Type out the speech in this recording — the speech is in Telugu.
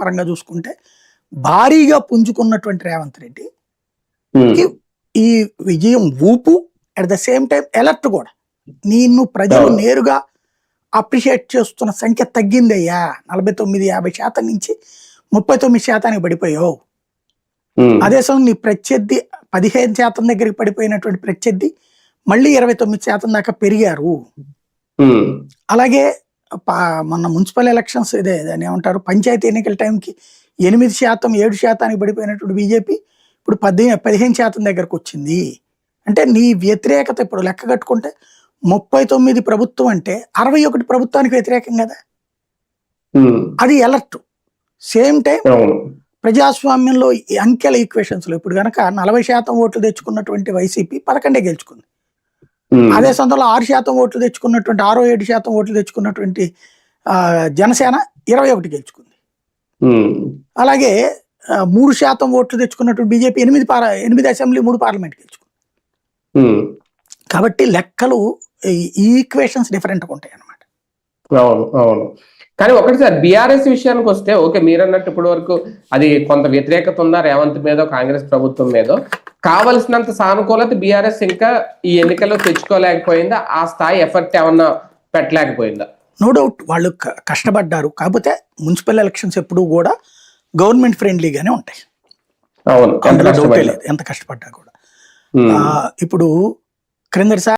పరంగా చూసుకుంటే భారీగా పుంజుకున్నటువంటి రేవంత్ రెడ్డి ఈ విజయం ఊపు at the same time alert కూడా నిన్ను ప్రజలు నేరుగా అప్రిషియేట్ చేస్తున్న సంఖ్య తగ్గిందయ్యా 49-50% నుంచి 39% పడిపోయావు. అదే సమయం నీ ప్రత్యర్థి 15% దగ్గరికి పడిపోయినటువంటి ప్రత్యర్థి మళ్ళీ 29% దాకా పెరిగారు. అలాగే మొన్న మున్సిపల్ ఎలక్షన్స్ ఇదే దాన్ని ఏమంటారు పంచాయతీ ఎన్నికల టైంకి 8%, 7% పడిపోయినటువంటి బీజేపీ ఇప్పుడు 15% దగ్గరకు వచ్చింది. అంటే నీ వ్యతిరేకత ఇప్పుడు లెక్క కట్టుకుంటే 39 ప్రభుత్వం అంటే 61 ప్రభుత్వానికి వ్యతిరేకం కదా. అది ఎలర్ట్. సేమ్ టైం ప్రజాస్వామ్యంలో అంకెల ఈక్వేషన్స్ లో ఇప్పుడు కనుక 40% ఓట్లు తెచ్చుకున్నటువంటి వైసీపీ 11 గెలుచుకుంది. అదే సందర్భంలో 6% ఓట్లు తెచ్చుకున్నటువంటి 6-7% ఓట్లు తెచ్చుకున్నటువంటి జనసేన 21 గెలుచుకుంది. అలాగే 3% ఓట్లు తెచ్చుకున్నటువంటి బీజేపీ 8 అసెంబ్లీ 3 పార్లమెంట్ గెలుచుకుంది. కాబట్టి లెక్కలు ఈ ఈక్వేషన్స్ డిఫరెంట్ గా ఉంటాయి అన్నమాట. అవును అవును. కానీ ఒకటి సార్, బీఆర్ఎస్ విషయానికి వస్తే ఓకే, మీరు అన్నట్టు ఇప్పటి వరకు అది కొంత వ్యతిరేకత ఉందా రేవంత్ మీద, కాంగ్రెస్ ప్రభుత్వం మీద, కావలసినంత సానుకూలత బీఆర్ఎస్ ఇంకా ఈ ఎన్నికల్లో తెచ్చుకోలేకపోయిందా? ఆ స్థాయి ఎఫర్ట్ ఏమన్నా పెట్టలేకపోయిందా? నో డౌట్ వాళ్ళు కష్టపడ్డారు. కాకపోతే మున్సిపల్ ఎలక్షన్స్ ఎప్పుడు కూడా గవర్నమెంట్ ఫ్రెండ్లీగానే ఉంటాయి. అవును, అందులో డౌటే లేదు ఎంత కష్టపడ్డా కూడా. ఇప్పుడు క్రిందటిసారి